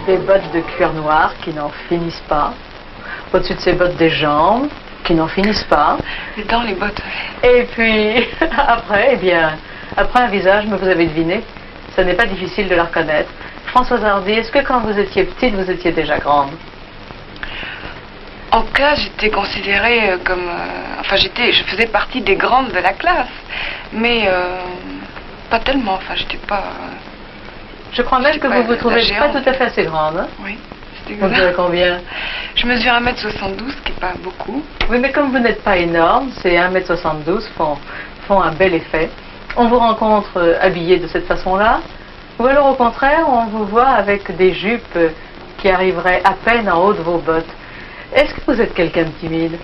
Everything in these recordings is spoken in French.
des bottes de cuir noir qui n'en finissent pas. Au-dessus de ces bottes, des jambes qui n'en finissent pas. Les dents, les bottes. Et puis, après, eh bien, après un visage, mais vous avez deviné, ce n'est pas difficile de la reconnaître. Françoise Hardy, est-ce que quand vous étiez petite, vous étiez déjà grande? En classe, j'étais considérée comme... je faisais partie des grandes de la classe. Mais pas tellement, j'étais pas... Je crois même que vous vous trouvez pas tout à fait assez grande. Hein? Oui, c'est Vous mesurez combien? Je mesure 1m72, ce qui n'est pas beaucoup. Oui, mais comme vous n'êtes pas énorme, ces 1m72 font un bel effet. On vous rencontre habillé de cette façon-là, ou alors au contraire, on vous voit avec des jupes qui arriveraient à peine en haut de vos bottes. Est-ce que vous êtes quelqu'un de timide?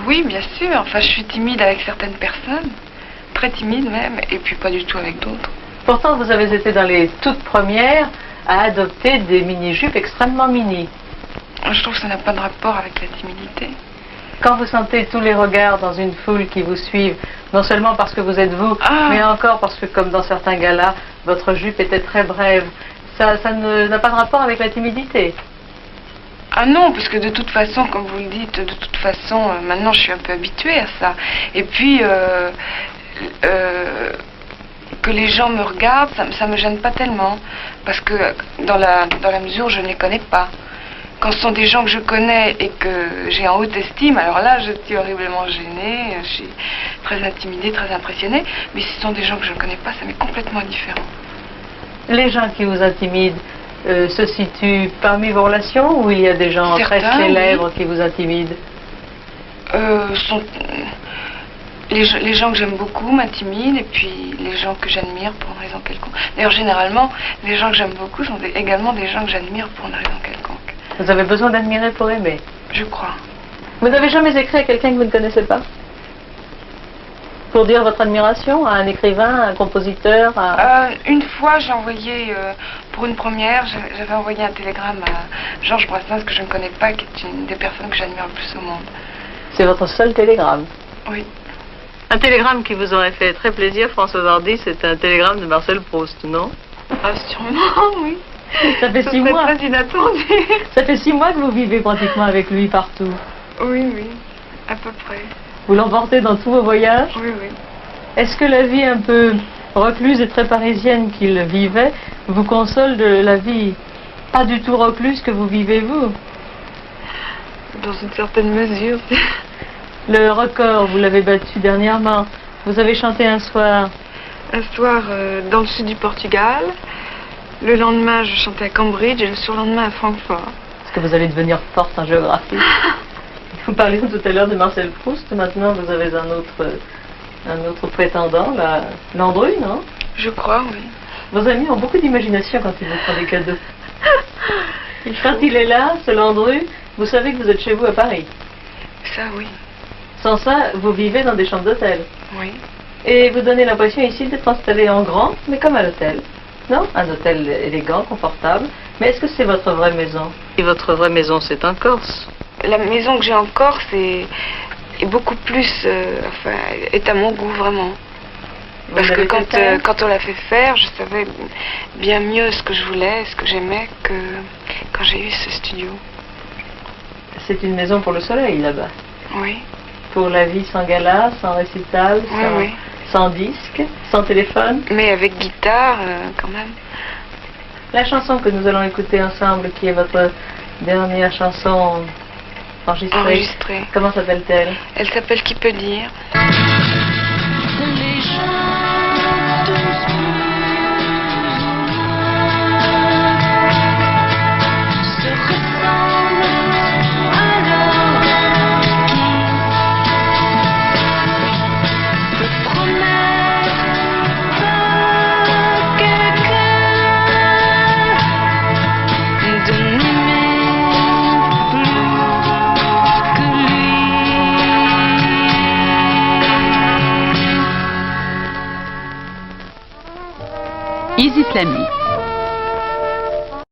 Oui, bien sûr. Je suis timide avec certaines personnes, très timide même, et puis pas du tout avec d'autres. Pourtant, vous avez été dans les toutes premières à adopter des mini-jupes extrêmement mini. Je trouve que ça n'a pas de rapport avec la timidité. Quand vous sentez tous les regards dans une foule qui vous suivent, non seulement parce que vous êtes vous, mais encore parce que, comme dans certains galas, votre jupe était très brève, ça n'a pas de rapport avec la timidité? Ah non, parce que de toute façon, comme vous le dites, de toute façon, maintenant je suis un peu habituée à ça. Et puis, que les gens me regardent, ça me gêne pas tellement. Parce que dans la mesure où je ne les connais pas. Quand ce sont des gens que je connais et que j'ai en haute estime, alors là, je suis horriblement gênée, je suis très intimidée, très impressionnée. Mais si ce sont des gens que je ne connais pas, ça m'est complètement différent. Les gens qui vous intimident se situent parmi vos relations ou il y a des gens très célèbres qui vous intimident? Les gens que j'aime beaucoup m'intimident et puis les gens que j'admire pour une raison quelconque. D'ailleurs, généralement, les gens que j'aime beaucoup sont également des gens que j'admire pour une raison quelconque. Vous avez besoin d'admirer pour aimer? Je crois. Vous n'avez jamais écrit à quelqu'un que vous ne connaissez pas? Pour dire votre admiration à un écrivain, à un compositeur Une fois, j'ai envoyé, pour une première, j'avais envoyé un télégramme à Georges Brassens, que je ne connais pas, qui est une des personnes que j'admire le plus au monde. C'est votre seul télégramme? Oui. Un télégramme qui vous aurait fait très plaisir, Françoise Hardy, c'est un télégramme de Marcel Proust, non? Ah, sûrement, oui. Ça fait 6 mois. Très inattendu. Ça fait 6 mois que vous vivez pratiquement avec lui partout. Oui, oui, à peu près. Vous l'emportez dans tous vos voyages? Oui, oui. Est-ce que la vie un peu recluse et très parisienne qu'il vivait vous console de la vie pas du tout recluse que vous vivez vous? Dans une certaine mesure. Le record, vous l'avez battu dernièrement. Vous avez chanté un soir. Un soir dans le sud du Portugal. Le lendemain, je chantais à Cambridge et le surlendemain à Francfort. Est-ce que vous allez devenir forte en géographie? Vous parliez tout à l'heure de Marcel Proust. Maintenant, vous avez un autre prétendant, Landru, non? Je crois, oui. Vos amis ont beaucoup d'imagination quand ils vous font des cadeaux. Et quand il est là, ce Landru, vous savez que vous êtes chez vous à Paris. Ça, oui. Sans ça, vous vivez dans des chambres d'hôtel. Oui. Et vous donnez l'impression ici d'être installé en grand, mais comme à l'hôtel. Non? Un hôtel élégant, confortable. Mais est-ce que c'est votre vraie maison? Et votre vraie maison, c'est en Corse? La maison que j'ai en Corse est beaucoup plus... est à mon goût, vraiment. Parce que quand on l'a fait faire, je savais bien mieux ce que je voulais, ce que j'aimais, que quand j'ai eu ce studio. C'est une maison pour le soleil, là-bas? Oui. Pour la vie sans gala, sans récital, sans disque, sans téléphone? Mais avec guitare, quand même. La chanson que nous allons écouter ensemble, qui est votre dernière chanson enregistrée. Comment s'appelle-t-elle? Elle s'appelle Qui peut dire. Isis Lamy.